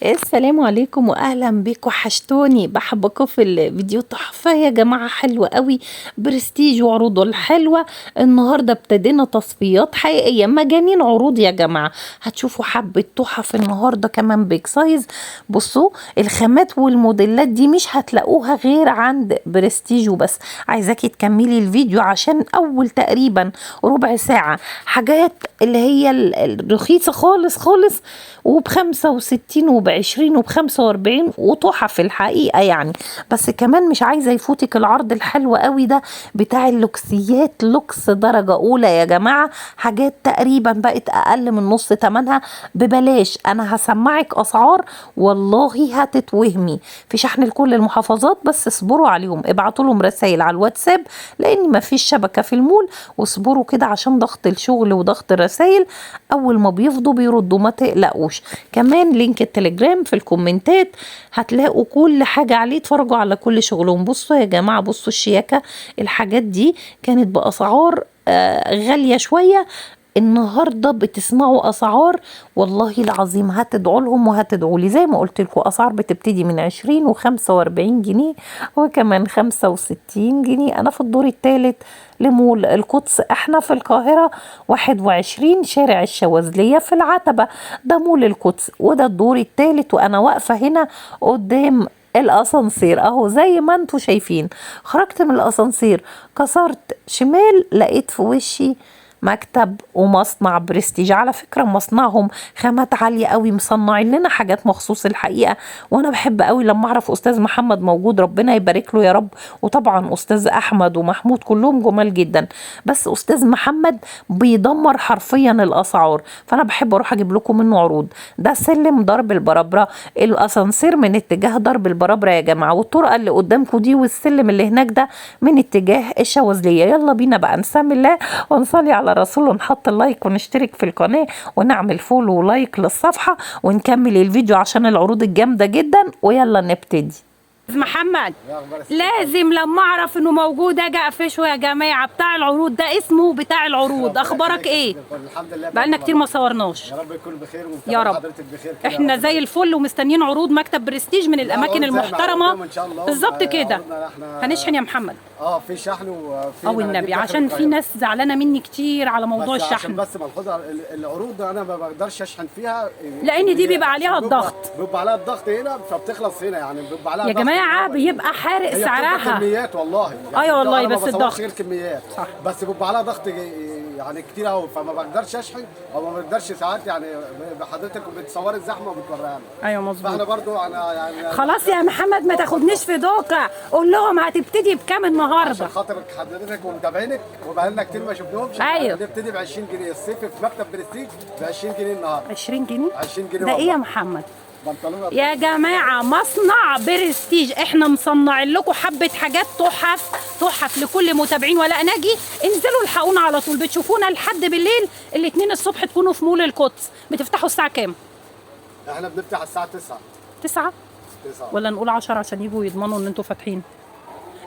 السلام عليكم واهلا بيكم، وحشتوني. بحبكم في الفيديو تحفه يا جماعه، حلوه قوي، برستيج وعروضه الحلوه. النهارده ابتدينا تصفيات حقيقيه، مجانين عروض يا جماعه. هتشوفوا حبه تحف النهارده كمان بيج سايز. بصوا الخامات والموديلات دي مش هتلاقوها غير عند برستيج وبس. عايزاكي تكملي الفيديو عشان اول تقريبا ربع ساعه حاجات اللي هي الرخيصه خالص خالص، وب65 وب20 وب45، وتحف الحقيقه يعني. بس كمان مش عايزه يفوتك العرض الحلو قوي ده بتاع اللوكسيات، لوكس درجه اولى يا جماعه. حاجات تقريبا بقت اقل من نص ثمنها ببلاش. انا هسمعك اسعار والله هتتوهمي. في شحن لكل المحافظات، بس اصبروا عليهم، ابعتوا لهم رسائل على الواتساب لان ما فيش شبكه في المول، واصبروا كده عشان ضغط الشغل وضغط الرسائل. اول ما بيفضوا بيردوا، ما تقلقوش. كمان لينك التليجرام في الكومنتات هتلاقوا كل حاجه عليه، اتفرجوا على كل شغلهم. بصوا يا جماعه، بصوا الشياكه. الحاجات دي كانت باسعار غاليه شويه، النهارده بتسمعوا اسعار والله العظيم هتدعوا لهم وهتدعوا لي. زي ما قلت لكم اسعار بتبتدي من 20 و45 جنيه وكمان 65 جنيه. انا في الدور الثالث لمول القدس، احنا في القاهره 21 شارع الشواذليه في العتبه. ده مول القدس وده الدور الثالث، وانا واقفه هنا قدام الاسانسير اهو زي ما انتوا شايفين. خرجت من الاسانسير، كسرت شمال، لقيت في وشي مكتب ومصنع برستيج. على فكرة مصنعهم خامات عالية قوي، مصنعين لنا حاجات مخصوص الحقيقة. وانا بحب قوي لما اعرف استاذ محمد موجود، ربنا يبارك له يا رب. وطبعا استاذ احمد ومحمود كلهم جمال جدا، بس استاذ محمد بيدمر حرفيا الاسعار، فانا بحب اروح اجيب لكم منه عروض. ده سلم ضرب البرابرة، الاسانسير من اتجاه ضرب البرابرة يا جماعة، والطرقة اللي قدامكم دي والسلم اللي هناك ده من اتجاه الشواذلية. يلا بينا بقى نسمي الله ونصلي على رسول، ونحط اللايك ونشترك في القناة ونعمل فولو ولايك للصفحة، ونكمل الفيديو عشان العروض الجامدة جدا. ويلا نبتدي. محمد لازم لما اعرف انه موجود اجي اقفشه يا جماعه. بتاع العروض ده اسمه بتاع العروض. اخبارك ايه؟ الحمد لله، بقالنا كتير ما صورناش. يا رب يكون بخير يا رب. حضرتك بخير. احنا زي الفل ومستنيين عروض مكتب برستيج من الاماكن المحترمه بالظبط كده. هنشحن يا محمد؟ في شحن وفي والنبي عشان في ناس زعلانه مني كتير على موضوع الشحن. عشان بس ملحوظه، العروض انا ما بقدرش اشحن فيها لان دي بيبقى عليها الضغط. بيبقى عليها الضغط هنا فبتخلص هنا، يعني بيبقى عليها يا جماعه بيبقى حارق سعرها. كميات والله يعني. ايوه والله، بس الضغط غير كميات صح. بس بيبقى عليها ضغط يعني كتير قوي، فما بقدرش اشحن او ما بقدرش ساعات يعني. حضرتك بتصوري الزحمه وبتوريها لنا. ايوه مظبوط. فاحنا برضو انا يعني خلاص يا محمد ما تاخدنيش في دوكا، قول لهم هتبتدي بكام النهارده عشان خاطر حضرتك ومتابعينك وبقالنا كتير ما شفناهمش. ايوه بنبتدي ب 20 جنيه الصيف في مكتب برستيج، ب 20 جنيه النهارده. 20 جنيه 20 جنيه ده ايه يا محمد؟ بنطلون يا جماعه مصنع برستيج احنا مصنعين لكم حبه حاجات تحف تحف لكل متابعين. ولا نجي انزلوا الحقونا على طول. بتشوفونا لحد بالليل، الاثنين الصبح تكونوا في مول القدس. بتفتحوا الساعه كام؟ احنا بنفتح الساعه 9. 9 ولا نقول 10 عشان يجوا يضمنوا ان انتوا فاتحين؟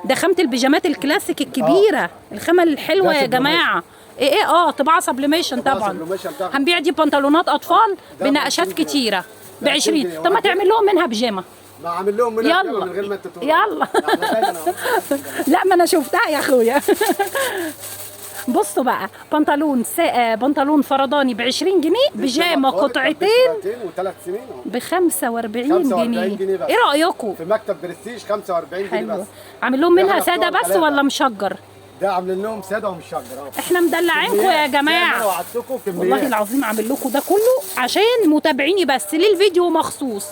ده خامه البيجامات الكلاسيك الكبيره. الخامه الحلوه يا جماعه. ايه طباعه سبليميشن طبعا. هنبيع دي بنطلونات اطفال بنقشات كتيره ب 20. طب ما تعمل لهم منها بيجامه. ما عامل لهم منها يلا من غير ما انت تقول. يلا لا ما انا شفتها يا اخويا. بصوا بقى، بنطلون فرداني ب 20 جنيه، بيجامه قطعتين وثلاث سنين ب 45 جنيه. ايه رايكم؟ في مكتب برستيج 45 جنيه بس. عامل لهم منها ساده بس ولا مشجر؟ ده عاملين لهم ساده ومشجر اهو. احنا مدلعينكم يا جماعه والله العظيم. عامل لكم ده كله عشان متابعيني بس، ليه الفيديو مخصوص.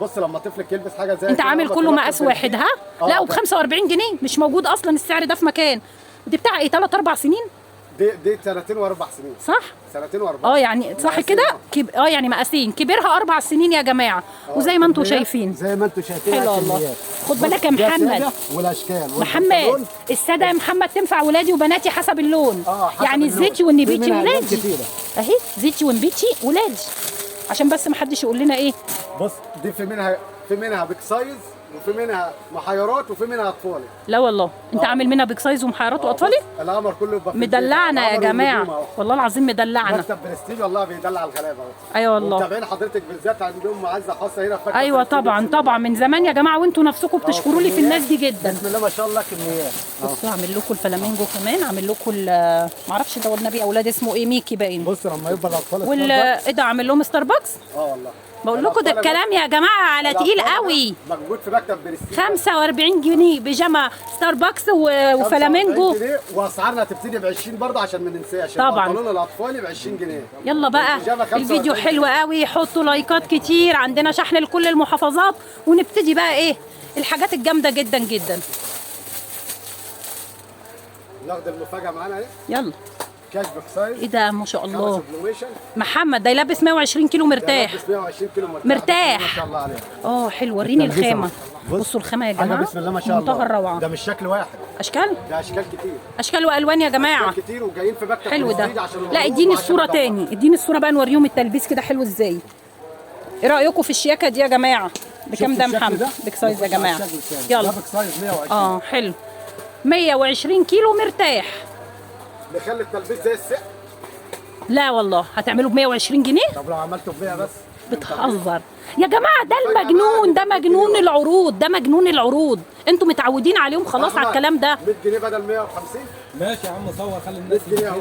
بص لما طفلك يلبس حاجه زي انت عامل كله مقاس واحد ها؟ لا وب 45 جنيه مش موجود اصلا السعر ده في مكان. ودي بتاع ايه 3 4 سنين؟ دي سنتين واربع سنين. صح؟ سنتين واربع. يعني صح كده؟ يعني مقاسين، كبيرها 4 سنين يا جماعه. وزي ما انتم شايفين. زي ما انتم شايفين. حلو والله. خد بالك يا محمد. والاشكال محمد الساده يا محمد تنفع ولادي وبناتي حسب اللون. حسب يعني اللون. زيتي والنبيتي ولادي. اهي زيتي ونبيتي ولادي، عشان بس ما حدش يقول لنا ايه. بص دي في منها بيك سايز وفي منها محيرات وفي منها اطفالي. لا والله انت عامل منها بيج سايز ومحيرات واطفالي؟ القمر كله يبقى في مدلعنا يا القمر جماعه والنجوم أهو. والله العظيم مدلعنا. مكتب برستيج والله بيدلع الغلابه. ايوه والله. ومتابعين حضرتك بالذات عندهم معزه خاصه هنا في مكتب ايوه برستيج. طبعا طبعا من زمان يا جماعه، وانتوا نفسكم بتشكروا لي في الناس دي جدا. بسم الله ما شاء الله كميات. بصوا عامل لكم الفلامينجو كمان، عامل لكم معرفش ده والنبي اولاد اسمه ايه، ميكي باين. بص لما يبقى الاطفال ايه ده عامل لهم ستاربكس؟ والله بقول لكم ده الكلام يا جماعه على تقيل قوي. موجود في مكتب برستيج 45 جنيه بيجامه ستاربكس وفلامينجو. واسعارنا تبتدي ب 20 برضه عشان ما ننساش. طبعا. البنطلون الاطفالي ب 20 جنيه. يلا بقى البيجامة 45 الفيديو حلو قوي، حطوا لايكات كتير، عندنا شحن لكل المحافظات، ونبتدي بقى ايه الحاجات الجامده جدا جدا. ناخد المفاجاه معانا اهي. يلا كاش بيك سايز. ايه ده ما شاء الله. سبلوميشن. محمد ده يلبس 120 كيلو مرتاح. يلبس 120 كيلو مرتاح. ما شاء الله عليه. حلو، وريني التلبسة. الخامه. بصوا الخامه يا حاجه جماعه بسم الله ما شاء الله. منتهى الروعه. ده مش شكل واحد، اشكال ده اشكال كتير. اشكال والوان يا جماعه. اشكال كتير وجايين في مكتب حلو ده. برستيج عشان لا العروض اديني وعشان الصوره الدورة. تاني، اديني الصوره بقى نوريهم التلبيس كده حلو ازاي. ايه رايكم في الشياكه دي يا جماعه؟ بكام ده شفت الشكل محمد؟ ده؟ بيك سايز يا نخش على جماعه. الشكل التاني. يلا. ده بيك سايز 120. حلو 120 كيلو مرتاح. نخلي التلبيس زي السقف. لا والله هتعملوا ب 120 جنيه؟ طب لو عملته ب 100 بس. بتهزر يا جماعه، ده المجنون، ده مجنون العروض، ده مجنون العروض، انتوا متعودين عليهم خلاص على الكلام ده. 100 جنيه بدل 150. ماشي يا عم صور خلي 100 الناس جنيه اهو.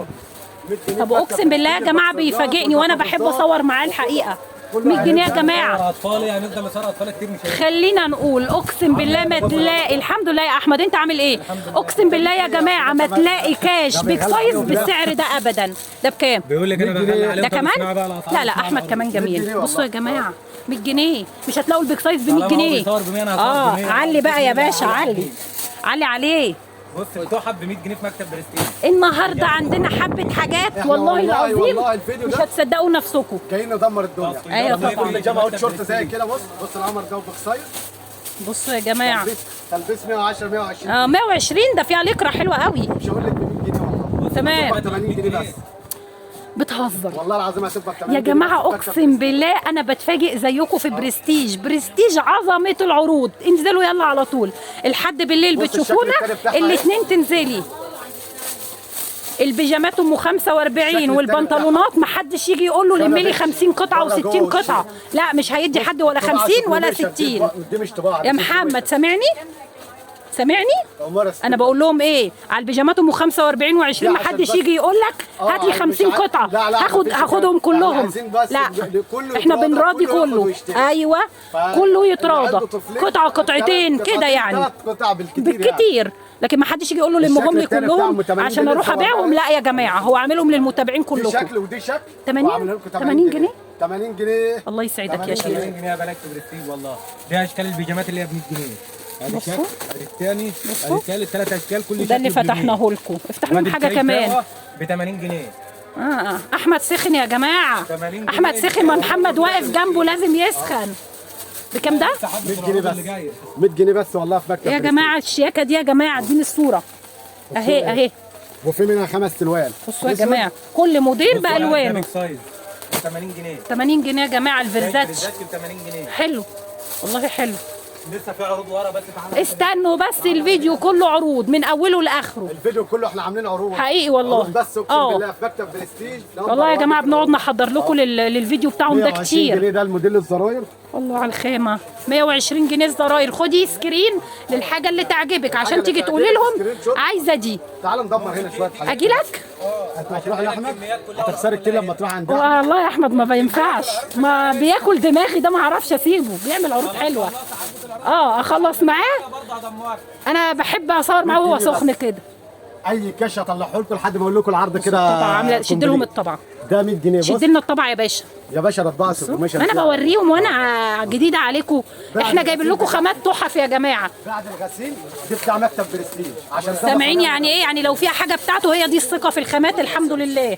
100 جنيه. طب اقسم بالله يا جماعه بيفاجئني وانا بحب اصور معاه الحقيقه. 100 جنيه يا جماعه. اطفالي هنفضل نصور اطفال كتير مش هينفع. خلينا نقول اقسم بالله ما تلاقي. الحمد لله يا احمد، انت عامل ايه؟ اقسم بالله يا جماعه ما تلاقي كاش بيك سايز بالسعر ده ابدا. ده بكام؟ بيقول لك انا بغلي عليهم. ده طب كمان؟ اسمعوا بقى الأسعار، لا اسمعوا احمد الأرض. كمان 100 جميل. جنيه بصوا يا والله. جماعه 100 جنيه مش هتلاقوا البيك سايز ب 100 طالما هو جنيه. بيصور ب 100 انا هصور ب 100. علي بقى يا باشا، علي علي عليه. بص التحف ب 100 جنيه في مكتب برستيج. النهارده عندنا حبه حاجات والله العظيم والله الفيديو مش ده هتصدقوا نفسكم. جايين ندمر الدنيا. ايوه طبعا. كل جامعه اوت شورت زي كده. بص القمر ده بيك سايز. بصوا يا جماعه تلبيس 110 120. 120 ده فيها لكره حلوه قوي. مش هقول لك ب 100 جنيه والله. تمام. هتبقى 80 جنيه بس. بتهزر والله العظيم هتبقى ب 80 يا جنيه جماعه، بس. اقسم بالله انا بتفاجئ زيكم في برستيج. برستيج عظمه العروض. انزلوا يلا على طول الحد بالليل بص بتشوفونا، الشكل التاني بتاعها الاثنين تنزلي. البيجامات ام 45 الشكل والبنطلونات ما حدش يجي يقول له لم لي 50 قطعه بره و60 جوه قطعه. لا مش هيدي حد ولا 50 ولا 60. دي مش طباعه. يا محمد سامعني؟ سامعني؟ انا انا بقول لهم ايه على البيجامات ام 45 و20 لا، ما عشان حدش بس- يجي يقول لك هات لي مش 50 عايز- قطعه. لا، لا، مفيش هاخدهم كده. كلهم. عايزين بس لا كله احنا يتراضى، بنراضي كله ياخد كله. ويشتري. ايوه كله يتراضى. قطعه قطعتين كده يعني 3 قطع بالكتير. بالكتير، لكن ما حدش يجي يقول له لمهم الشكل لي التاني كلهم بتاعهم 80 عشان جنيه اروح طبعاً. ابيعهم. لا يا جماعه هو عاملهم للمتابعين دي كلكم. شكل ودي شكل. 80 وعاملين لكم 80 جنيه. 80 جنيه. الله يسعدك يا 80 شيخ. جنيه يا بلاك برستيج والله. دي اشكال البيجامات اللي هي ب 100 جنيه. ادي بصوا. شكل، ادي الثاني، ادي الثالث، 3 اشكال كل شكل ده اللي ب 100. فتحناه لكم. افتح لهم وادي حاجه الكيس كمان. ده ب 80 جنيه. احمد سخن يا جماعه. 80 جنيه. احمد سخن، ما محمد واقف جنبه لازم يسخن. بكام ده؟ 100 جنيه بس. 100 جنيه بس والله في مكتب يا برستيج. جماعه الشياكه دي يا جماعه اديني الصوره اهي اهي. وفي منها 5 الوان. بصوا يا جماعه كل موديل بالوانه. بيك سايز ب 80 جنيه. 80 جنيه يا جماعه الفيرزاتش. الفيرزاتش ب 80 جنيه. حلو والله حلو. لسه في عروض ورا بس تعالى. استنوا بس الفيديو كله عروض من اوله لاخره. الفيديو كله احنا عاملين عروض. حقيقي والله. عروض بس اقسم بالله في مكتب برستيج. والله يا جماعه بنقعد نحضر لكم للفيديو بتاعهم ده 120 كتير. جنيه ده الموديل الزراير. الله على الخامه. 120 جنيه الزراير. خدي سكرين للحاجه اللي تعجبك عشان اللي تيجي تقولي تعجبك، لهم سكرين شوت. عايزه دي. تعال ندمر هنا شويه حاجات. اجي لك. انت هتروح لاحمد هتخسري كتير لما تروح عند احمد. والله يا احمد ما بينفعش، ما بياكل دماغي ده، ما اعرفش اسيبه، بيعمل عروض حلوه. اخلص معاه. انا بحب اصور معاه وهو سخن كده. اي كاش هطلعه لكم لحد ما اقول لكم العرض كده. طبعا عامله شد لهم الطبعه. ده 100 جنيه. بص شد لنا الطبعه يا باشا. يا باشا ده طباعه سبلوميشن. ما انا بوريهم وانا جديده عليكم. احنا جايبين لكم خامات تحف يا جماعه. بعد الغسيل دي بتاع مكتب برستيج عشان سامعين يعني ايه؟ يعني لو فيها حاجه بتاعته هي دي الثقه في الخامات. الحمد لله.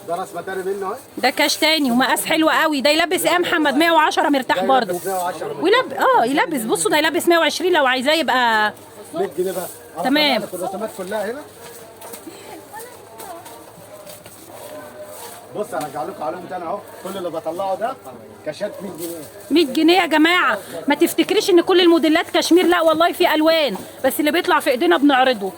ده راس مداري منه اهي. ده كاش تاني ومقاس حلو قوي. ده يلبس ايه يا محمد؟ 110 مرتاح برضه. يلبس. بصوا ده يلبس 120 لو عايزاه يبقى 100 جنيه بس. تمام. الرسومات كلها هنا. بص انا هرجع لكم عليهم تاني اهو، كل اللي بطلعه ده كاشات 100 جنيه. 100 جنيه يا جماعه. ما تفتكريش ان كل الموديلات كشمير، لا والله في الوان، بس اللي بيطلع في ايدينا بنعرضه.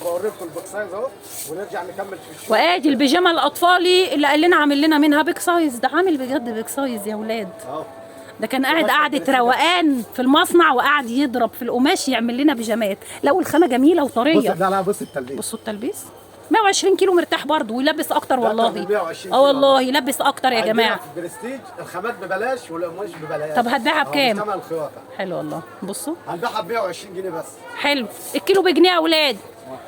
بوريكم البوك سايز اهو ونرجع نكمل في الشغل. وادي البيجامه الاطفالي اللي قال لنا عامل لنا منها بيك سايز، ده عامل بجد بيك سايز يا ولاد. اهو ده كان قاعد قعده روقان في المصنع وقاعد يضرب في القماش يعمل لنا بيجامات. لو الخامه جميله بص، وطريه. لا بص التلبيس. بصوا التلبيس 120 كيلو مرتاح برضه ويلبس اكتر ده والله. كان 120 اه والله يلبس اكتر يا عندنا جماعه. في البرستيج الخامات ببلاش والقماش ببلاش. طب هتبيعها بكام؟ ثمن الخياطه حلو والله. بصوا هنبيعها ب 120 جنيه بس. حلو، الكيلو بجنيه يا اولاد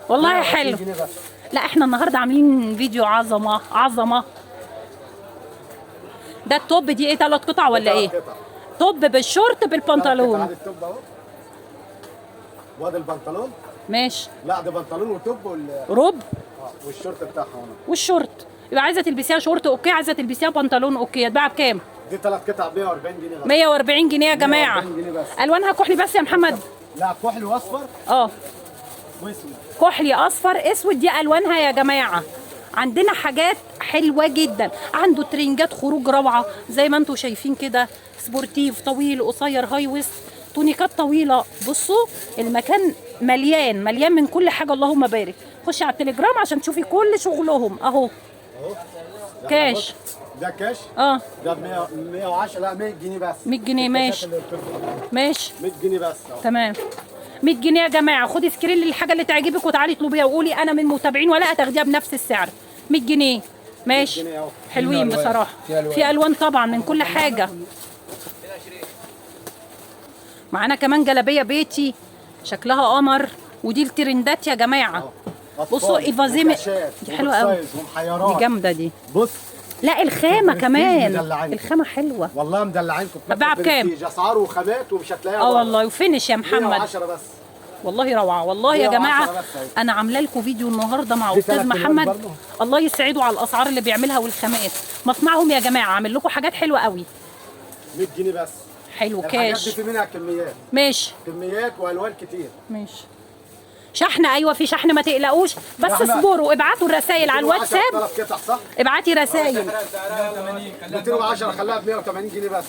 والله 120 حلو. جنيه بس. لا احنا النهارده عاملين فيديو عظمه عظمه. ده التوب دي ايه، 3 قطع ولا ايه؟ قطع. توب بالشورت بالبنطلون. تعالى التوب اهو. وادي البنطلون. ماشي. لا ده بنطلون وتوب رب والشورت بتاعها هنا. والشورت، يبقى عايزه تلبسيها شورت اوكي، عايزه تلبسيها بنطلون اوكي. هتباع بكام؟ دي 3 قطع ب 140 جنيه بس. 140 جنيه يا جماعه. 140 جنيه بس. الوانها كحلي بس يا محمد؟ لا كحلي واصفر اه واسود. كحلي اصفر اسود، دي الوانها يا جماعه. عندنا حاجات حلوه جدا، عنده ترنجات خروج روعه زي ما انتم شايفين كده، سبورتيف طويل قصير هاي ويست، تونيكات طويله. بصوا المكان مليان مليان من كل حاجه، اللهم بارك. خشي على التليجرام عشان تشوفي كل شغلهم اهو. اهو كاش. ده كاش. اه ده ب 110 لا 100 جنيه بس. 100 جنيه ماشي. ماشي. 100 جنيه بس اهو. تمام 100 جنيه يا جماعه. خدي سكرين للحاجه اللي تعجبك وتعالي اطلبيها وقولي انا من متابعين ولا هتاخديها بنفس السعر. 100 جنيه ماشي. 100 جنيه اهو. حلوين بصراحه. في الوان طبعا من كل حاجه. معانا كمان جلابيه بيتي شكلها قمر، ودي الترندات يا جماعه. بصوا ايفازيم دي حلوه قوي، دي جامده دي. بص لا الخامه كمان، مدلعين. الخامه حلوه. والله مدلعينكم. هتباع بكام؟ اسعار وخامات ومش هتلاقيها. اه والله وفينش يا محمد. 110 بس. والله روعه والله يا 110 جماعه. بس أهي. انا عامله لكم فيديو النهارده مع دي استاذ 3 محمد، برضه. الله يسعده على الاسعار اللي بيعملها والخامات. مصنعهم يا جماعه عامل لكم حاجات حلوه قوي. 100 جنيه بس. حلو الحاجات كاش. دي في منها كميات. ماشي كميات والوان كتير. ماشي. شحن ايوه في شحن ما تقلقوش، بس شحن. اصبروا ابعتوا الرسائل على الواتساب. 3 قطع صح؟ ابعتي رسائل. 210 خليها ب 180 جنيه بس.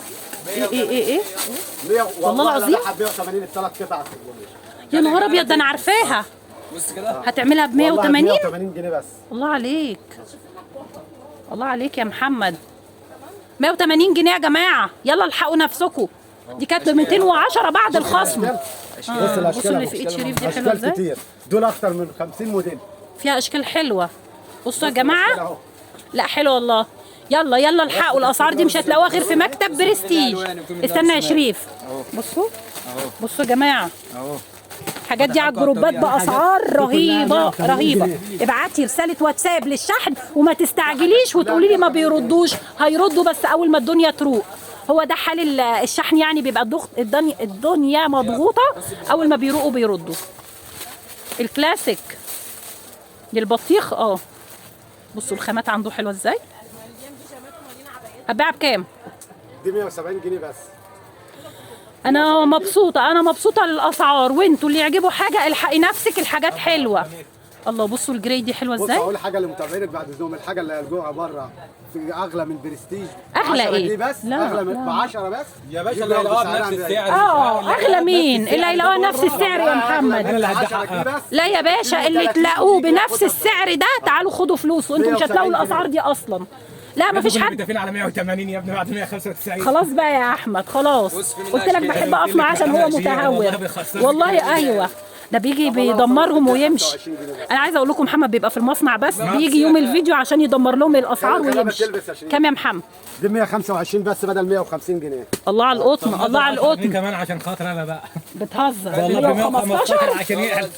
ايه 100 والله العظيم؟ ب 180 ال3 قطع. يا نهار ابيض ده انا عارفاها. بص كده هتعملها ب والله 180؟ 180 جنيه بس. الله عليك الله عليك يا محمد. 180 جنيه يا جماعه، يلا الحقوا نفسكم. دي كانت ب 210 بعد الخصم. بص الاشكال بصوا اللي أهو. في ايد شريف دي حلوه اشكال ازاي، كتير، دول اكتر من 50 موديل. فيها اشكال حلوه. بصوا يا الأشكال جماعه، أهو. لا حلو والله. يلا الحقوا، الاسعار دي مش هتلاقوها غير في مكتب برستيج. استنى يا شريف. بصوا بصوا يا جماعه، اهو الحاجات دي على الجروبات باسعار رهيبه رهيبه. ابعتي رساله واتساب للشحن وما تستعجليش وتقولي لي ما بيردوش، هيردوا بس اول ما الدنيا تروق. هو ده حال الشحن يعني، بيبقى الدنيا مضغوطه، اول ما بيروقوا بيردوا. الكلاسيك للبطيخ بصوا الخامات عنده حلوه ازاي. هتباع بكام؟ دي 170 جنيه بس. انا مبسوطه للاسعار، وانتوا اللي يعجبوا حاجه الحقي نفسك، الحاجات حلوه. الله بصوا الجراي دي حلوه بص ازاي. اقول حاجه لمتابعينك بعد اذنهم، الحاجه اللي هيلقوها بره في اغلى من برستيج. أغلى 10 إيه؟ جنيه بس. لا، اغلى من لا. ب 10 بس يا باشا اللي هيلاقوها بنفس السعر. اغلى مين اللي هيلاقوها نفس السعر يا محمد؟ اللي 10 جنيه بس. لا يا باشا، اللي تلاقوه بنفس السعر ده تعالوا خدوا فلوس، وانتوا مش هتلاقوا الاسعار دي اصلا. لا مفيش حد. متفقين على 180 يا ابني بعد 195. خلاص بقى يا احمد خلاص، بص، في منها قلت لك أشكال. بحب اقف معاه عشان هو والله متهور. بيخسرني والله كتير. ايوه، ده بيجي بيدمرهم ويمشي. انا عايزه اقول لكم محمد بيبقى في المصنع بس بيجي يوم الفيديو عشان يدمر لهم الاسعار كلامك ويمشي. تلبس يا شريف. كام يا محمد؟ دي 125 بس بدل 150 جنيه. الله على القطن، الله على القطن. كمان عشان خاطر انا بقى بتهزر. والله ب 115 115 عشان يعلى.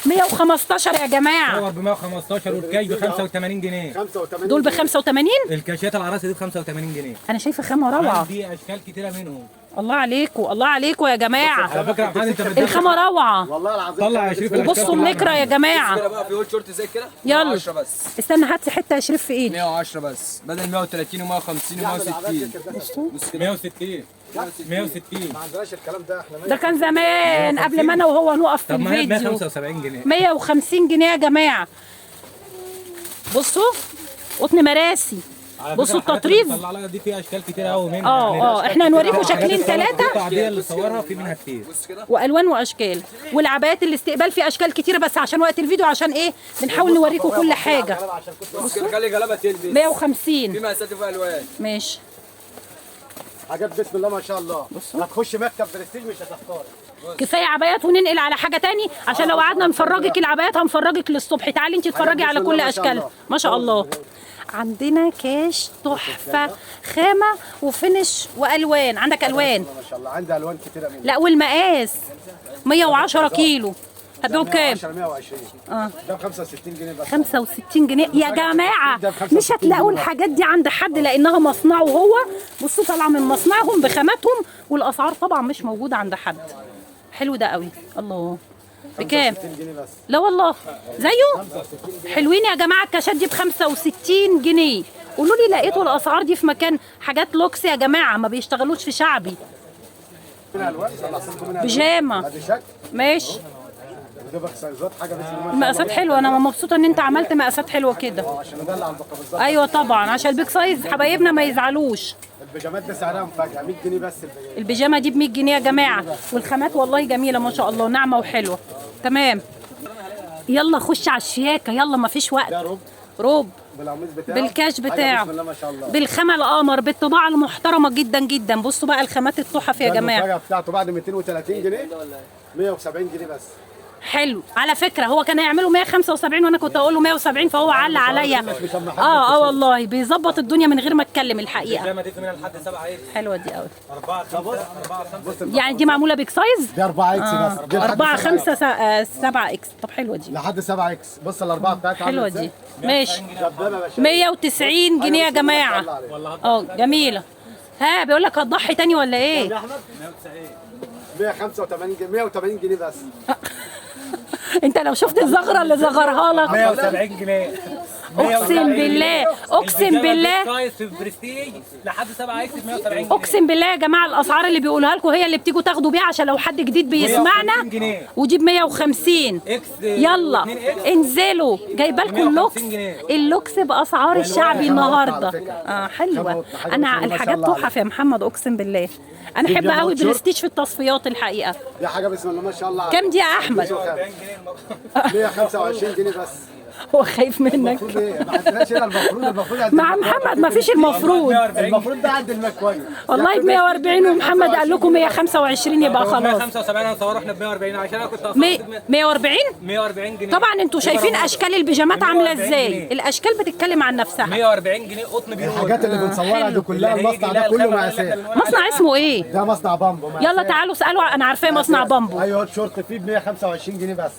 115 يا جماعه. صور ب 115 والكاش ب 85 جنيه. 85 دول ب 85. الكاشات العراسه دي ب 85 جنيه. انا شايفه خامه روعه. عندي اشكال كتيره منهم. الله عليكم الله عليكم يا جماعه، على فكره يا محمد انت الخامه روعه. والله العظيم. طلع يا شريف الأشكال وبصوا كلها. النكره يا جماعه. كده بقى في هول شورت زي كده يلا 110 بس. استنى هات حته يا شريف في ايدي. 110 بس بدل 130 و150 و160. بص كده 160 160. ما عندناش الكلام ده احنا. ده كان زمان قبل ما انا وهو نقف في طب ما هي ب الفيديو. 175 جنيه. 150 جنيه يا جماعه. بصوا قطن مراسي. على بصوا فكرة الحاجات اللي التطريز. بتطلع لنا دي فيها اشكال كتير قوي منها. احنا هنوريكم شكلين ثلاثه القطع دي اللي صورها في منها كتير. والوان واشكال. والعبايات الاستقبال في اشكال كتيره، بس عشان وقت الفيديو عشان ايه بنحاول نوريكم كل حاجه. بص خلي جلابه تلبس 150 في مقاسات وفي الوان. ماشي. حاجات بسم الله ما شاء الله. هتخش مكتب برستيج مش هتختار. كفايه عبايات وننقل على حاجه تاني عشان لو قعدنا نفرجك العبايات هنفرجك للصبح. تعالي انت تتفرجي على كل اشكالها. ما شاء الله. عندنا كاش تحفه، خامه وفينش والوان. عندك الوان؟ ما شاء الله عندي الوان كتيره منها. لا والمقاس 110 كيلو هتبيعه بكام؟ 120. ده ب 65 جنيه بس. 65 جنيه يا جماعه. مش هتلاقوا الحاجات دي عند حد لانها مصنعه هو. بصوا طالعه من مصنعهم بخاماتهم، والاسعار طبعا مش موجوده عند حد. حلو ده قوي. الله بكام؟ 65 جنيه بس. لا والله زيه حلوين يا جماعه. الكاشات دي ب 65 جنيه. قولوا لي لقيتوا الاسعار دي في مكان؟ حاجات لوكس يا جماعه، ما بيشتغلوش في شعبي. منها الوان طلعت لكم منها بيجامه ادي شكل ماشي. ودي سايزات حاجه بسم الله ما شاء الله. مقاسات حلوه. انا مبسوطه ان انت عملت مقاسات حلوه كده. عشان ندلع البقره بالظبط. ايوه طبعا عشان البيك سايز حبايبنا ما يزعلوش. البيجامات دي سعرها مفاجاه 100 جنيه بس. البيجامه دي ب 100 جنيه يا جماعه، والخامات والله جميله ما شاء الله، ناعمه وحلوه. تمام. يلا خش على الشياكه، يلا ما فيش وقت. ده روب روب بالقميص بتاعه بالكاش حاجة بتاعه بسم الله ما شاء الله. بالخامه القمر بالطباعه المحترمه جدا جدا. بصوا بقى الخامات التحف يا ده جماعه. المفاجأة بتاعته بعد 230 جنيه 170 جنيه بس. حلو. على فكره هو كان هيعمله 175 وانا كنت اقول له 170 فهو على عليا. والله بيظبط الدنيا من غير ما اتكلم الحقيقه. البيجامه دي في منها لحد 7 اكس. حلوه دي قوي. 4 5 يعني دي معموله بيك سايز؟ دي 4 اكس بس. دي لحد 4 7 5 7 اكس. طب حلوه دي. لحد 7 اكس. بص الاربعه بتاعتها حلوه دي. ماشي. دبابه يا باشا. 190 جنيه يا جماعه. جميله. ها بيقول لك هتضحي تاني ولا ايه؟ يا احمد 185 جنيه 180 جنيه بس. انت لو شفت الزغره اللي زغرها لك 170 جنيه. اقسم بالله اقسم بالله سايز في برستيج لحد 7 اكس 170 جنيه. اقسم بالله يا جماعه الاسعار اللي بيقولها لكم هي اللي بتيجوا تاخدوا بيها عشان لو حد جديد بيسمعنا. 150 جنيه. وجيب 150. اكس يلا 2 إكس. انزلوا. جايبه لكم 150 اللوكس. جنيه. اللوكس باسعار الشعبي النهارده. حلوه. حاجة انا بسم الله ما الحاجات شاء الله تحف يا محمد اقسم بالله. انا احب جنيه قوي وتيشيرت. برستيج في التصفيات الحقيقه. دي حاجه بسم الله ما شاء الله. كام دي يا احمد؟ 125 جنيه بس. هو خايف منك. المفروض ايه؟ ما عندناش هنا المفروض عند مع محمد ما فيش المفروض. المفروض ده عند المكويه. والله ب 140 ومحمد قال لكم 125 يبقى خلاص. 175 انا صور احنا ب 140 عشان انا كنت أصور 140. 140 جنيه. طبعا انتوا شايفين اشكال البيجامات عامله ازاي. الاشكال بتتكلم عن نفسها. 140 جنيه قطن بيور. الحاجات اللي بنصورها دي كلها المصنع ده كله مقاسات. مصنع اسمه ايه؟ ده مصنع بامبو. يلا تعالوا اسالوا. انا عارفاه مصنع بامبو. ايوه هوت شورت فيه ب 125 جنيه بس.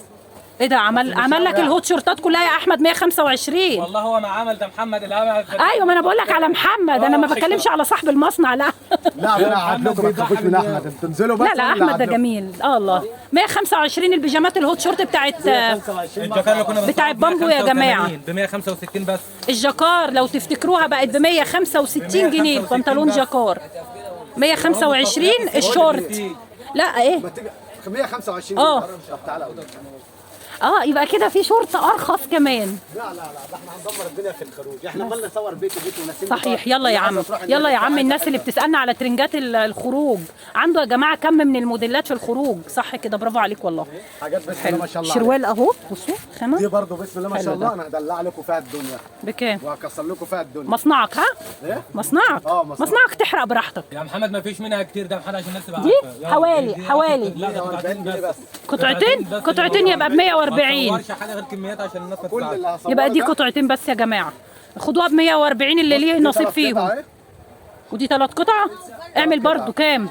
ايه ده عمل لك الهوت شورتات كلها يا احمد 125. والله هو ما عمل ده محمد اللي عمل. ايوه ما انا بقول لك على محمد. انا ما بتكلمش على صاحب المصنع. لا لا انا عدلته ما تخافوش من احمد. انتوا تنزلوا بس. لا لا احمد ده جميل. الله 125 البيجامات الهوت شورت بتاعت الجاكار اللي كنا بتاعت بامبو يا جماعه. ب 165 بس. الجاكار لو تفتكروها بقت ب 165 جنيه. بنطلون جاكار 125 الشورت. لا ايه 125 اه. جنيه. طب تعالى اقول لك. يبقى كده في شورت ارخص كمان. لا ده احنا هندمر الدنيا في الخروج. احنا عمالنا نصور بيت ونسيب. صحيح. يلا يا عم يلا يا عم. الناس اللي بتسالنا على ترنجات الخروج عنده يا جماعه كم من الموديلات في الخروج. صح كده برافو عليك والله. حاجات بسم الله ما شاء الله. شروال اهو بصوا خامه. دي برضه بسم الله ما شاء حلو الله. ده. انا هدلع لكم فيها الدنيا بكام؟ وهكسر لكم فيها الدنيا. مصنعك ها؟ ايه؟ مصنعك؟ مصنعك تحرق براحتك. يا محمد ما فيش منها كتير ده محل عشان الناس تبقى دي عارفة. حوالي لا ده 40 جنيه بس. قطعتين يبقى ب 140. ما تصورش حاجه غير كميات عشان الناس ما كل تزعلش. اللي هصوره يبقى دي ده قطعتين بس يا جماعه. خدوها ب 140 اللي ليه نصيب ثلاث قطع فيهم. اهي. ودي 3 قطع. اعمل برضو كام؟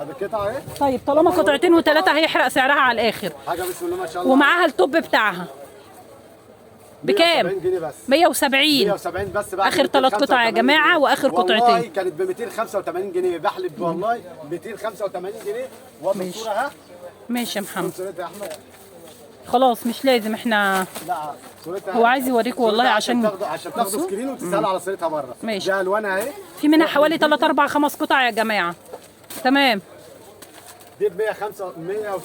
ادي قطعه اهي. طيب طالما قطعتين وثلاثه هيحرق سعرها على الاخر. حاجه بسم الله ما شاء الله. ومعاها التوب بتاعها بكام؟ 170 جنيه بس. 170. 170 بس. بعد اخر 3 قطع يا 285 جماعه واخر والله قطعتين. كانت ب 285 جنيه. بحلب والله 285 جنيه. وضع الصوره اهي. ماشي يا محمد. صورتها يا احمد. خلاص مش لازم احنا. لا صورتها هو عايز يوريكم والله عشان عشان تاخدوا سكرين وتسالوا على صورتها بره. ماشي. دي الوانها اهي. في منها حوالي 3 4 5 قطع يا جماعه. تمام. دي ب 170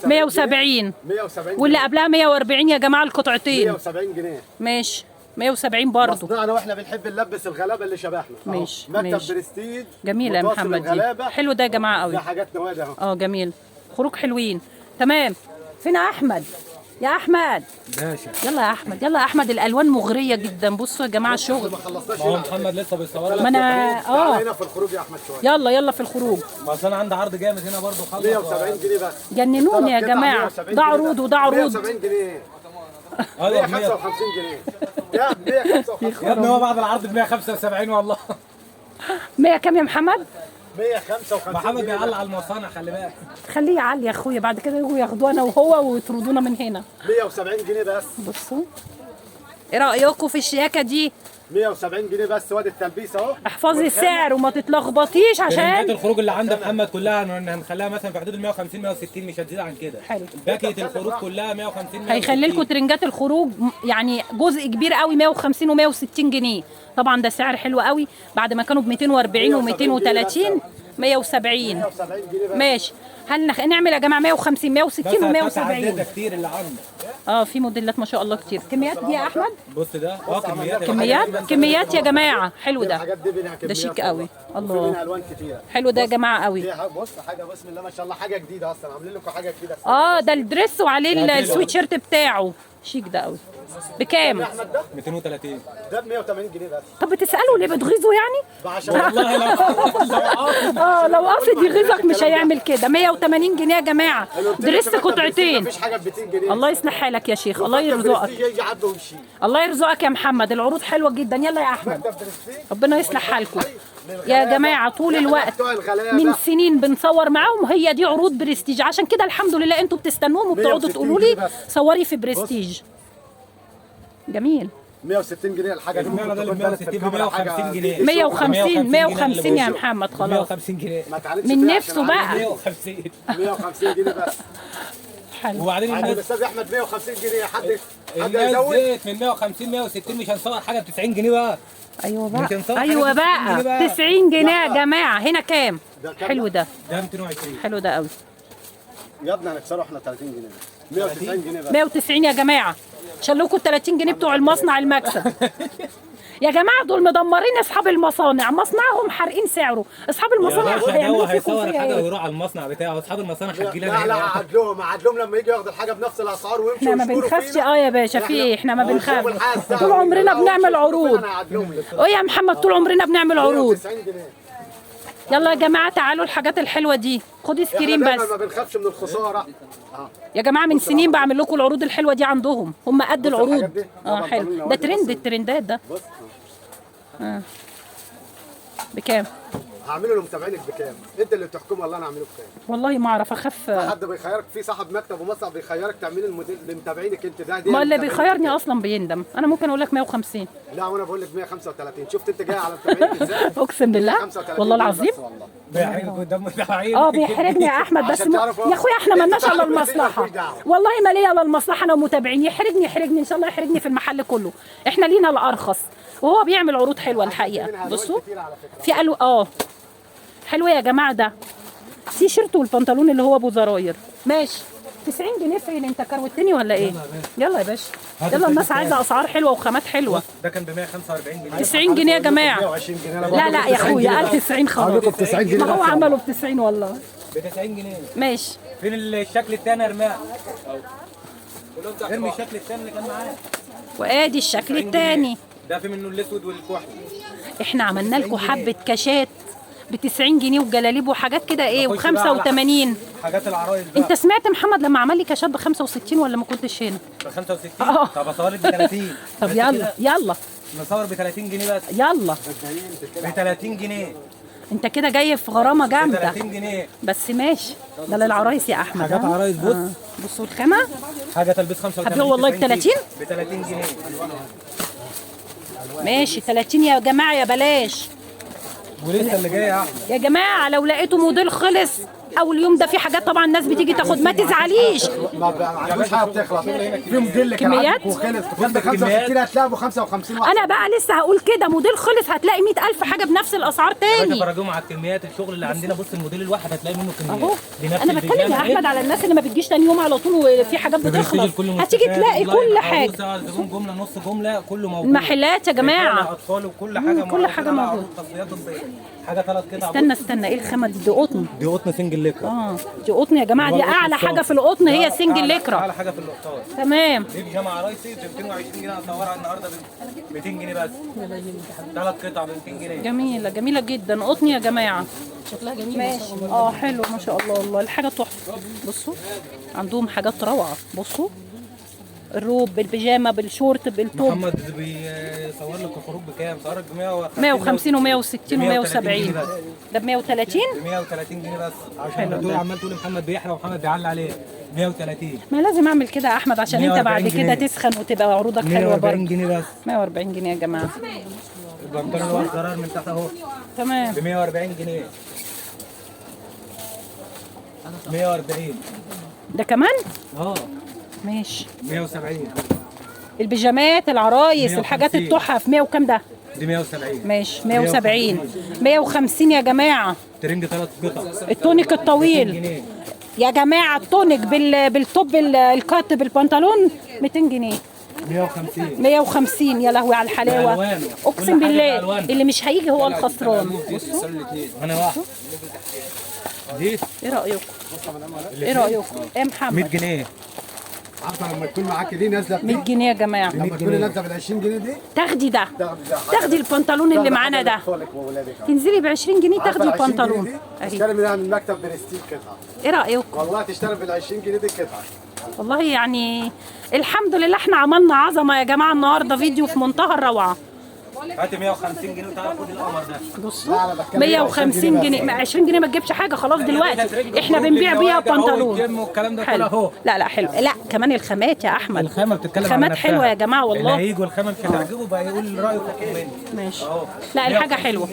170 170 واللي قبلها 140 يا جماعه القطعتين. 170 جنيه. ماشي. 170 برضه. مصنعنا واحنا بنحب نلبس الغلابه اللي شبهنا. ماشي، مكتب ماشي. برستيج جميله يا متوسط محمد دي. الغلابة. حلو ده يا جماعه قوي. ده حاجات نوادي اهو. جميل. خروج حلوين. تمام. فين يا احمد؟ يا احمد ماشي. يلا يا احمد، يلا يا احمد، الالوان مغريه جدا. بصوا يا جماعه الشغل. ما خلصناش ما هو هنا. محمد لسه بيصور ما انا تعالى هنا في الخروج يا احمد شويه. يلا يلا في الخروج. ما اصل انا عندي عرض جامد هنا برضه. خلص 170 جنيه بس. جننوني يا الثلاث قطع جماعه. 170 ده جنيه عروض بس. وده عروض. 170 جنيه. ايوه 155 جنيه. يا 155. يا ابني هو بعد العرض ب 175 والله. 100 كام يا محمد؟ 155 محمد جنيه بيعلق على المصانع خلي بالك. خليه يعلي يا اخويا، بعد كده يجوا ياخدونا وهو ويطردونا من هنا. 170 جنيه بس. بصوا ايه رايكم في الشياكه دي؟ 170 جنيه بس. وادي التلبيس اهو. احفظي السعر وما تتلخبطيش ترندات عشان الخروج اللي عند محمد كلها هنخليها مثلا في حدود ال 150 160 مش هتزيد عن كده. حلو. باكية الخروج كلها 150 هيخلي لكم ترنجات الخروج يعني جزء كبير قوي 150 و160 جنيه. طبعا ده سعر حلو قوي بعد ما كانوا ب 240 و230. 170 170 جنيه بس. ماشي. نعمل يا جماعه 150 160 و170. ده كتير اللي عندك. في موديلات ما شاء الله كتير. كميات دي يا احمد؟ بص ده كميات كميات يا جماعه. حلو ده. الحاجات دي منها ده كميات شيك والله. قوي. وفي الله. منها الوان كتير. حلو ده يا جماعه قوي. دي بص حاجه بسم الله ما شاء الله، حاجه جديده اصلا عاملين لكم حاجه جديده. ده الدريس وعليه السويت شيرت بتاعه. شيك ده قوي. بكام؟ يا احمد ده 230. ده ب 180 جنيه بس. طب بتسالوا ليه بتغيظوا يعني؟ عشان والله لو قاصد يغيظك مش هيعمل كده. 180 جنيه يا جماعه. دريس قطعتين. مفيش حاجه ب 200 جنيه. الله يصلح حالك يا شيخ. الله يرزقك. يجي عبده ويمشي. الله يرزقك يا محمد. العروض حلوه جدا. يلا يا احمد. مكتب برستيج ربنا يصلح حالكم يا جماعه. طول الوقت بتوع الغلابة. من سنين بنصور معاهم. هي دي عروض برستيج، عشان كده الحمد لله انتوا بتستنوهم وبتقعدوا 160 تقولوا لي جنيه بس. صوري في برستيج. جميل. 160 جنيه الحاجه دي. اشمعنى ده اللي ب 160 ب 150 جنيه. 150 150 يا محمد خلاص. 150 جنيه. ما تعالجش من فيها نفسه عشان بقى. 150. 150 جنيه بس. حلو. وبعدين عند الناس الاستاذ احمد 150 جنيه. حد الناس يزود. زيت من 150 160 مش هنصور حاجه ب 90 جنيه بقى. ايوه مش هنصور بقى. حاجة ايوه ب 90 جنيه بقى. 90 جنيه يا جماعه. هنا كام؟ ده كام حلو ده. ده 220. حلو ده قوي. يا ابني هنكسره احنا 30 جنيه بس. 190 جنيه بس. 190 يا جماعه. شالوكوا ال 30 جنيه بتوع المصنع المكسب. يا جماعه دول مدمرين اصحاب المصانع. مصنعهم حارقين سعره. اصحاب يا المصانع باشا ده هو هيعملوا فيكم هيصور فيها الحاجه ايه؟ ويروح على المصنع بتاعه. اصحاب المصانع خجلانه لا لا هنا. عدلهم لما يجي ياخد الحاجه بنفس الاسعار ويمشوا احنا ما ويشكروا بنخافش. فينا. يا باشا في ايه؟ احنا ما بنخاف. والحاسة طول عمرنا بنعمل عروض. أنا هعدلهم لك. يا محمد طول عمرنا بنعمل عروض. 190 جنيه. يلا يا جماعه تعالوا الحاجات الحلوه دي. خدي سكرين احنا بس دايما ما بنخافش من الخساره. يا جماعه. من سنين بعمل لكم العروض الحلوه دي عندهم. هم قد العروض. الحاجات دي. حلو ده ترند. الترندات ده بص بكام؟ هعمله لمتابعينك بكام؟ انت اللي بتحكم والله انا هعمله بكام؟ والله ما اعرف. اخف. حد بيخيرك في صاحب مكتب ومصنع بيخيرك تعملي الموديل لمتابعينك انت ده. ما اللي لمتابعينك بيخيرني انت. اصلا بيندم. انا ممكن اقول لك 150. لا وانا بقول لك 135. شفت انت جاي على متابعينك ازاي؟ اقسم بالله 135 والله جنيه العظيم. بس والله. بيحرجوا قدام متابعين. بيحرجني يا احمد. بس عشان تعرفوا. يا اخويا احنا مالناش انت الا صاحب المصلحه. مالكش دعوة. والله ما ليا الا المصلحه. انا ومتابعين يحرجني ان شاء الله يحرجني في المحل كله. احنا لينا الارخص وهو بيعمل عروض حلوه الحقيقه. بصوا في حلو يا جماعه. ده تي شيرت والبنطلون اللي هو ابو زراير. ماشي. 90 جنيه فين؟ انت كروتني ولا ايه؟ يلا يا باشا. يلا الناس عايزه اسعار حلوه وخامات حلوه. ده كان ب 145 جنيه. 90 جنيه يا جماعه. 120 جنيه. لا يا اخويا قال 90 خلاص. هقول لكم ب 90 جنيه ما هو بس. عمله ب 90 والله. ب 90 جنيه. ماشي. فين الشكل الثاني يا رماء؟ ارمي الشكل الثاني اللي كان معايا. وادي الشكل الثاني. ده في منه الاسود والكحلي. احنا عملنا لكم حبه كاشات ب 90 جنيه وجلاليب وحاجات كده ايه نخش بقى على و85. حاجات العرايس بقى. انت سمعت محمد لما عمل لي كاشات ب 65 ولا ما كنتش هنا؟ ب 65. طب اصور لك ب 30. طب بس يلا كده نصور ب 30 جنيه بس. يلا. ب 30 جنيه. انت كده جاي في غرامه ب جامده 30 جنيه. بس ماشي. ده للعرايس يا احمد. حاجات عرايس. بص بصوا الخامه. حاجه تلبس 35. هبيعه والله ب 30. ب 30 جنيه. ماشي 30 يا جماعه. يا بلاش ولسه اللي جاي يا احمد. يا جماعه. لو لقيتوا موديل خلص اول يوم ده في حاجات طبعا الناس بتيجي تاخد، ما تزعليش. ما عندوش حاجه بتخلص، في موديل كان كميات؟ عندك وخلص ب 65 هتلاقي ب 55 واحد. انا بقى لسه هقول كده، موديل خلص هتلاقي 100,000 حاجه بنفس الاسعار تاني. فرجوهم على الكميات الشغل اللي عندنا. بص الموديل الواحد هتلاقي منه كميات اهو بنفس انا بتكلم يا البيجامة. احمد على الناس اللي ما بتجيش تاني يوم على طول وفي حاجات بتخلص، هتيجي تلاقي كل حاجه. جمله نص جمله كله موجود. المحلات يا جماعه اطفال وكل حاجه كل حاجه موجوده. تصفيات الصيف. حاجه 3 قطع. استنى ايه الخامه دي قطن؟ دي قطن سنجل ليكرا. دي قطن يا جماعه، دي اعلى حاجه في القطن هي سنجل ليكرا. اعلى حاجه في القطاع. تمام. دي بيجامه عرايسي ب 220 جنيه، هصورها النهارده ب 200 جنيه بس. 3 قطع ب 200 جنيه. جميله جدا قطن يا جماعه، شكلها جميل ماشي. حلو ما شاء الله، والله الحاجه تحفه. بصوا عندهم حاجات روعه، بصوا الروب بالبيجامه بالشورت بالتوب. محمد بيصور لك الخروج بكام؟ صورك ب 150 و160 و170. ده ب 130؟ ب 130 جنيه بس. عشان دول عمال تقول محمد بيحرق ومحمد بيعلي عليه. 130. ما لازم اعمل كده يا احمد عشان انت بعد كده تسخن وتبقى عروضك حلوه برضه. 140 جنيه بس. 140 جنيه يا جماعه. البنطلون اللي هو الزرار من تحت اهو تمام ب 140 جنيه. 140. ده كمان؟ ماشي. 170. البيجامات العرايس الحاجات التحف 100 وكام ده؟ دي 170. ماشي 170. 150 يا جماعه. ترنج 3 قطع. التونيك الطويل يا جماعه، التونيك بالتوب الكات بالبنطلون 200 جنيه. 150. 150 يا لهوي على الحلاوه، اقسم بالله اللي مش هيجي هو الخسران. انا واحد. دي ايه رايكم؟ ايه رايكم؟ ايه محمد؟ 100 جنيه. عارفه لما تكون معاك دي نازله 100 جنيه يا جماعه. لما تكون نازله ب 20 جنيه دي تاخدي ده، تاخدي البنطلون اللي معانا ده، تنزلي ب 20 جنيه تاخدي البنطلون. تشتري منها من مكتب برستيج قطعه. ايه رايكم؟ والله تشتري بال 20 جنيه دي قطعه. والله يعني الحمد لله احنا عملنا عظمه يا جماعه النهارده، فيديو في منتهى الروعه. هات 150 جنيه وتعالى خد القمر ده. بصوا 150 جنيه 20 جنيه ما تجيبش حاجه خلاص دلوقتي، احنا بنبيع بيها بنطلون. والكلام ده حلو. كله لا حلو، لا كمان الخامات يا احمد، الخامه بتتكلم عن الخامات نفسها. حلوه يا جماعه والله. اللي هيجوا الخامه مش هتعجبه بقى يقول رايه في ماشي. لا الحاجه حلوه.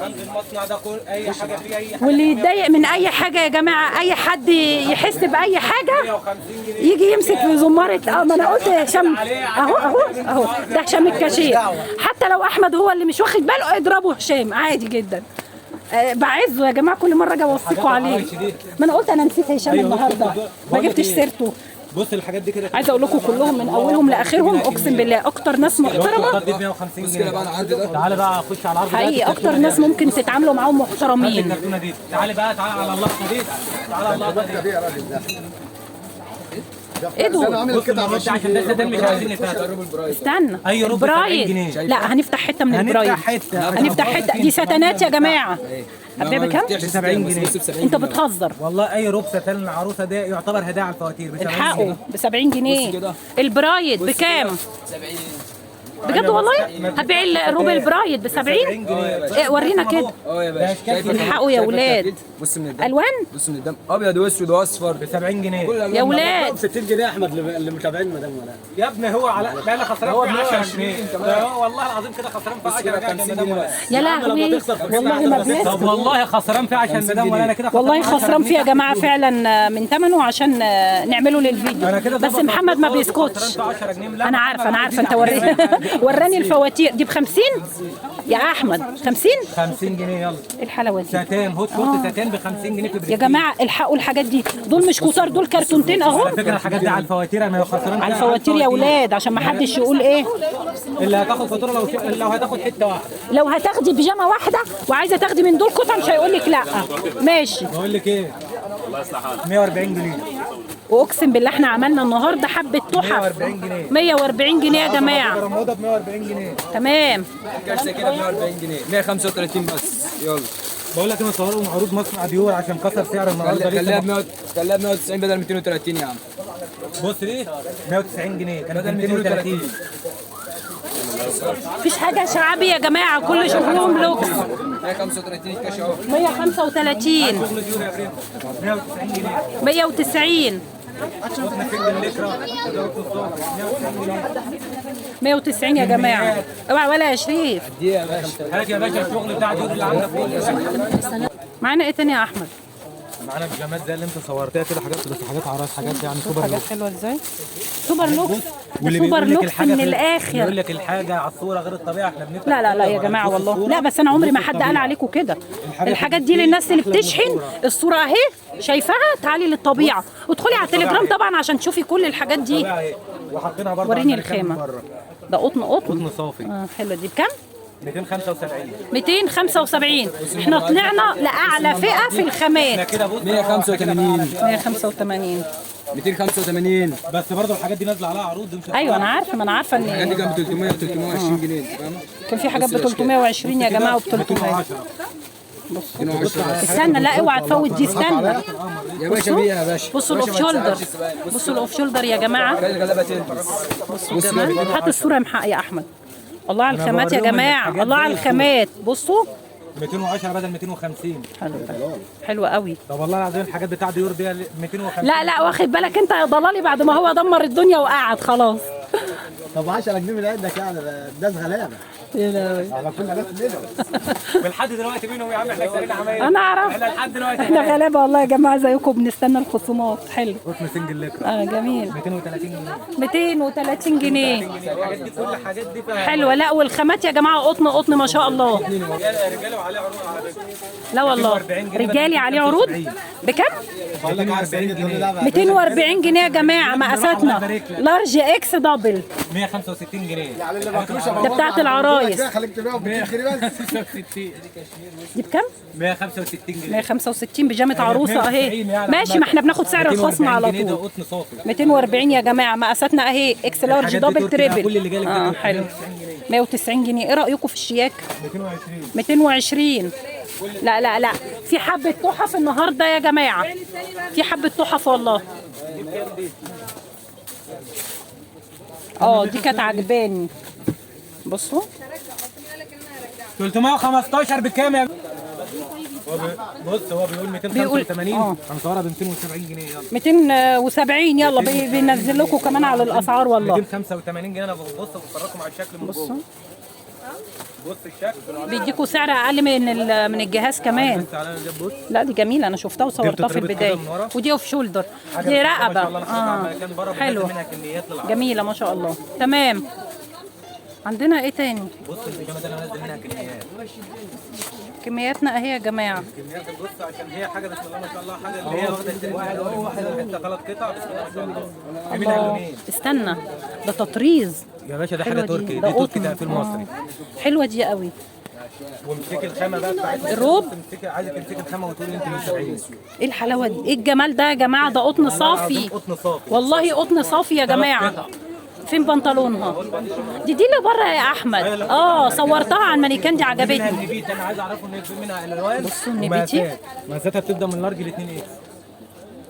عند المصنع ده كل اي حاجه فيه اي حاجه. واللي يتضايق من اي حاجه يا جماعه، اي حد يحس باي حاجه 150 جنيه. يجي يمسك في زماره. ما انا قلت يا هشام اهو ده هشام الكاشير. حتى لو احمد هو اللي مش واخد باله اضربه هشام عادي جدا. بعزه يا جماعه، كل مره اجي اوصيكوا عليه. ما انا قلت انا نسيت هشام النهارده ما جبتش سيرته. بص الحاجات دي كده عايزه اقول لكم كلهم من اولهم لاخرهم اقسم بالله اكتر ناس محترمه. دي 150 جنيه. تعالى بقى خش على العرض ده. حقيقي اكتر ناس ممكن تتعاملوا معاهم محترمين. الكرتونه دي. تعالى بقى على اللقطه دي. تعالى على اللقطه دي. ايه دول؟ عامل قطعه عشان ده سدان مش عايزين نفتح. استنى أي ربع البرايد 70 جنيه. لا هنفتح حته من البرايد. هنفتح حته دي ستانات يا جماعه. هتبيع بكام؟ ب 70 جنيه. انت بتهزر. والله اي ربع ستان العروسه ده يعتبر هدايا على الفواتير ب 70 الحقوا جنيه. ب 70 جنيه. البرايد بكام؟ 70. بجد والله هتبيع الروب البرايد ب 70 جنيه. ورينا كده. يا باشا شايف الحقوا يا ولاد. بص من الدم، الوان بص من الدم ابيض واسود واصفر ب 70 جنيه. يا ولاد. 60 جنيه احمد اللي متابعين مدام ولا يا ابني هو على لا انا خسران في 10 جنيه. والله العظيم كده خسران في 10 جنيه. يا لهوي والله ما بنسى. طب والله خسران فيه عشان مدام ولا انا كده والله خسران فيه يا جماعه فعلا من ثمنه عشان نعمله للفيديو. بس محمد ما بيسكتش. انا عارفه انت وراني الفواتير دي ب 50 يا احمد. 50 جنيه. يلا الحلاوه دي ساتان هوت شورت ساتان ب 50 جنيه في يا جماعه. الحقوا الحاجات دي، دول مش كتار، دول كرتونتين اهو. على فكره الحاجات دي على الفواتير انا خسران على الفواتير يا ولاد عشان ما حدش يقول ايه. اللي هتاخد فاتوره لو هتاخد حته واحده. لو هتاخدي بيجامه واحده وعايزه تاخدي من دول قطعه مش هيقول لك لا. ماشي. بقول لك ايه 140 جنيه. واقسم بالله احنا عملنا النهارده حبه تحف 140 جنيه. 140 جنيه يا جماعه. برموده ب 140 جنيه. تمام. كارثه كده ب 140 جنيه 135 بس. يلا بقول لك انا مصورهم عروض مصنع ديور عشان كسر سعر النهارده. خليها ب 190 بدل 230 يا عم. بص دي 190 جنيه كانت 230. مفيش حاجه شعبي يا جماعه، كل شغلهم لوكس. 135 الكاش اهو. 135 شغل ديور يا بريم 190 جنيه. 190 190 يا جماعه. اوعى ولا يا شريف. دي يا باشا. هات يا باشا الشغل بتاع ديور اللي عندك. معانا ايه تاني يا احمد؟ معانا بيجامات زي اللي انت صورتها كده، حاجات بس حاجات عراس، حاجات يعني سوبر حاجات لوكس. حلوه ازاي. سوبر لوكس. واللي سوبر بيقول لك لوكس الحاجه من بيقول الاخر. لك الحاجه على الصوره غير الطبيعه، احنا بنفتح لا يا الصورة جماعه وهنبص والله الصورة. لا، بس انا عمري ما بص حد قال الطبيعة. عليكم كده. الحاجة الحاجات دي بتدي للناس اللي أحلى من بتشحن. الصوره اهي شايفاها، تعالي للطبيعه ادخلي على التليجرام طبعا عشان تشوفي كل الحاجات دي. طبيعة اهي. وحاطينها برضه وريني على المكان من الخامه. بره. ده قطن قطن صافي. حلوه دي بكام؟ 275. 275. احنا طلعنا لاعلى فئه في الخامات. كده بص 185 185. 285. بس برضه الحاجات دي نازله عليها عروض، دي مش ايوه انا عارفه، ما انا عارفه الحاجات ان دي كانت ب 300 و 320 جنيه، انت فاهم؟ كان في حاجات ب 320 يا جماعه وب 300. 210. استنى، لا اوعى تفوت دي، استنى. يا باشا بيها يا باشا. بصوا الاوف شولدر، بصوا الاوف شولدر يا جماعه. الغلابه تلبس. بصوا كمان، هات الصوره يا احمد. الله على الخامات يا جماعه، الله على الخامات. بصوا 210 بدل 250. حلو ده، حلو قوي. طب والله العظيم الحاجات بتاع ديور دي 250. لا واخد بالك انت يا ضلالي بعد ما هو دمر الدنيا وقعد خلاص. طب 10 جنيه من عندك يعني ده غلابه على كل ناس منهم. لحد دلوقتي منهم يا عم، احنا كسرنا عمايل. انا اعرف، احنا لحد دلوقتي احنا غلابه والله يا جماعه زيكم، بنستنى الخصومات. حلو. قطن سنجل لكرة. جميل. 230 جنيه. 230 جنيه. الحاجات دي كل الحاجات دي فيها حلوه. لا والخامات يا جماعه قطن ما شاء الله. رجاله وعليه عروض على فكره. لا والله رجالي عليه عروض بكام؟ 240 جنيه. 240 جنيه يا جماعه، مقاساتنا لارج اكس دبل. 165 جنيه. يعني اللي ماكلوش ده بتاعت العرايس. خليك تبيعه ب 200 جنيه بس. 165 دي بكام؟ 165 جنيه. 165 بيجامه عروسه اهي. ماشي، ما احنا بناخد سعر الخصم على ده طول. قطن صافي. 240 يا جماعه، مقاساتنا اهي اكس لارج الحاجات دي دبل تركي بقى، تريبل. كل اللي جالك ده حلو. 190 جنيه. ايه رايكم في الشياك؟ 220. 220. لا في حبه تحف النهارده يا جماعه، في حبه تحف والله. دي كانت عجباني. بصوا 315 بكام يا بص هو بيقول 285. هنصورها ب 270 جنيه. يلا 270. يلا بينزل لكم كمان على الاسعار والله. 285 جنيه. انا ببص بفرجكم على الشكل من جوه. بص الشكل بيديكوا سعر اقل من الجهاز كمان. بص لا دي جميله، انا شفتها وصورتها في البدايه. ودي اوف شولدر، دي رقبه. حلوه جميله ما شاء الله. تمام. عندنا ايه تاني؟ بص البيجامه ده انا نازل منها كميات. كمياتنا اهي يا جماعه. كميات. بص عشان هي حاجه بسم الله ما شاء الله، حاجه اللي هي واخده حته 3 قطع بسم الله ما شاء الله. في منها لونين. استنى، ده تطريز يا باشا، ده حاجه حلوة تركي، ده دي تركي قطن. تقفيل مصري. حلوه دي قوي. وامسكي الخامه بقى بتاعتها. الروب. عايزه تمسكي الخامه وتقولي انت من 70. ايه الحلاوه دي، ايه الجمال ده يا جماعه، ده قطن صافي. قطن صافي والله قطن صافي يا جماعه. فين بنطلونها؟ دي اللي بره يا احمد. صورتها على المانيكان، دي عجبتني. النبيت انا عايز اعرفه ان في منها الوان. بصوا النبيتي. مقاساتها بتبدا من لارج ل 2 اكس.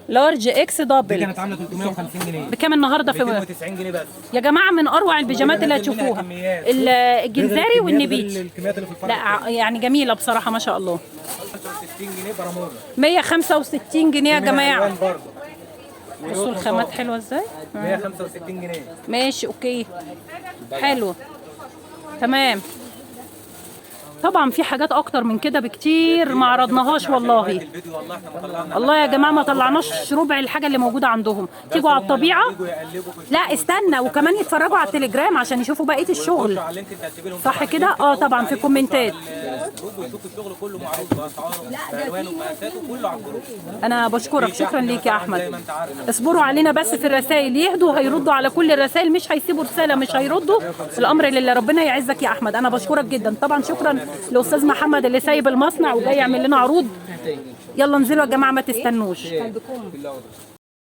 لارج اكس دي دبل. كانت عامله 350 جنيه. بكام النهارده؟ في 290 جنيه بس يا جماعه من اروع البيجامات اللي هتشوفوها، الجنزاري والنبيت. الكميات اللي في الفرق. لا يعني جميله بصراحه ما شاء الله. 65 جنيه برامولا. 165 جنيه يا جماعه. ألوان برضه. بصوا الخامات حلوه ازاي. 165 جنيه. ماشي اوكي، حلو تمام. طبعا في حاجات اكتر من كده بكتير ما عرضناهاش والله. الفيديو والله احنا ما طلعنا. الله يا جماعه ما طلعناش ربع الحاجه اللي موجوده عندهم. تيجوا على الطبيعه. لا استنى، وكمان يتفرجوا على التليجرام عشان يشوفوا بقيه الشغل. على اللينك انت هتسيبي لهم صح كده؟ طبعا في الكومنتات. يشوفوا الشغل كله معروض باسعاره بالوانه ومقاساته كله على الجروب. انا بشكرك، شكرا ليك يا زي احمد. ما انت عارف. اصبروا علينا بس في الرسائل، يهدوا هيردوا على كل الرسائل، مش هيسيبوا رساله مش هيردوا. الامر لله، ربنا يعزك يا احمد. انا بشكرك جدا. طبعا شكرا لاستاذ محمد اللي سايب المصنع وجاي يعمل لنا عروض. يلا انزلوا يا جماعه ما تستنوش.